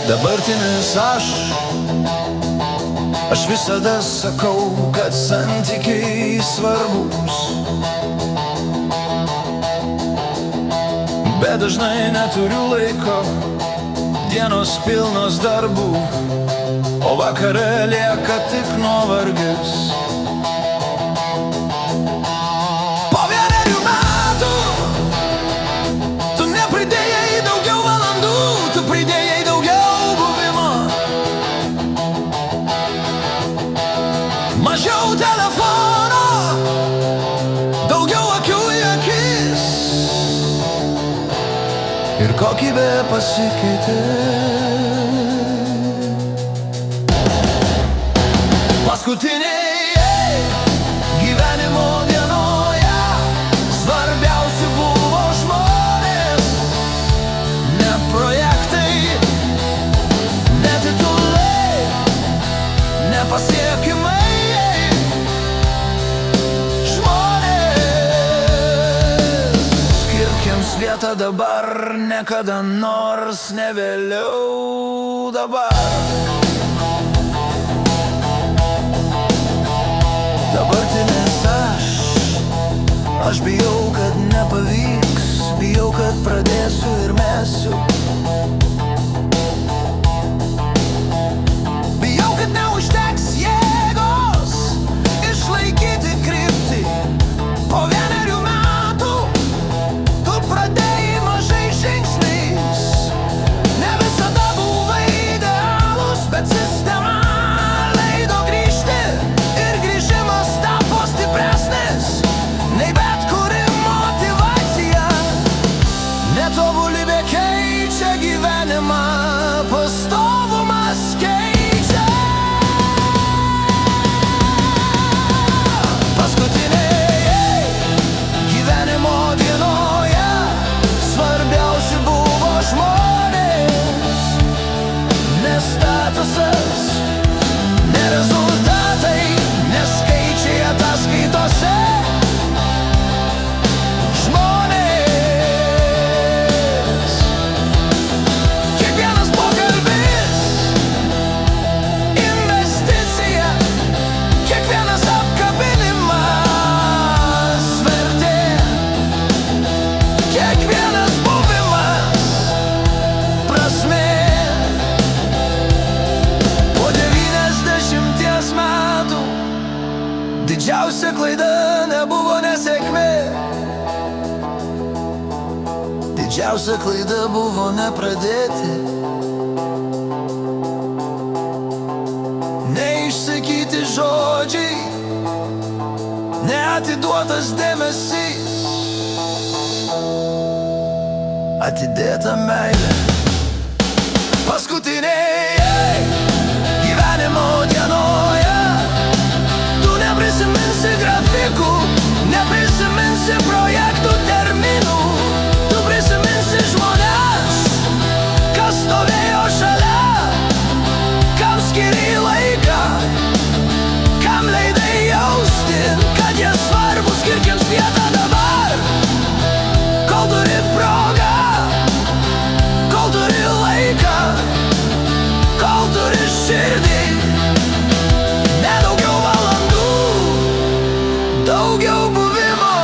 Dabartinis aš visada sakau, kad santykiai svarbus, bet dažnai neturiu laiko, dienos pilnos darbų, o vakare lieka tik nuovargis. Po 1 metų tu nepridėjai daugiau valandų, tu pridėjai daugiau buvimo. Mažiau telefono, daugiau akių į akis, ir kokybė pasikeitė. Paskutinėje gyvenimo dienoje svarbiausi buvo žmonės, ne projektai, ne titulai, ne pasiekimai. Žmonės, skirkiems vietą dabar, ne kada nors, ne vėliau, dabar. Dabartinis aš bijau, kad nepavyks, bijau, kad pradėsiu ir mesiu. Bijau, kad neužteks jėgos išlaikyti kryptį. Po 1 metų tu pradėjai mažais žingsniais, ne visada buvai idealus, bet sistema leido grįžti. Nei bet kuri motyvacija, netobulybė keičia gyvenimą, pastovumas keičia. Paskutinėje gyvenimo dienoje svarbiausi buvo žmonės, ne statusas, ne rezultatai, ne skaičiai ataskaitose. Didžiausia klaida nebuvo nesėkmė, didžiausia klaida buvo nepradėti, neišsakyti žodžiai, neatiduotas dėmesys, atidėta meilė. Paskutinėje gyvenimo dienoje neprisiminsi grafikų, neprisiminsi projektų terminų, tu prisiminsi žmonės, kas stovėjo šalia, kam skiri laiką, kam leidai jausti, kad jie svarbus. Skirkiems vietą dabar, kol turi progą, kol turi laiką, kol turi širdį. Daugiau buvimo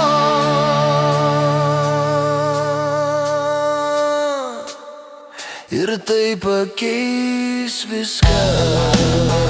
ir tai pakeis viską.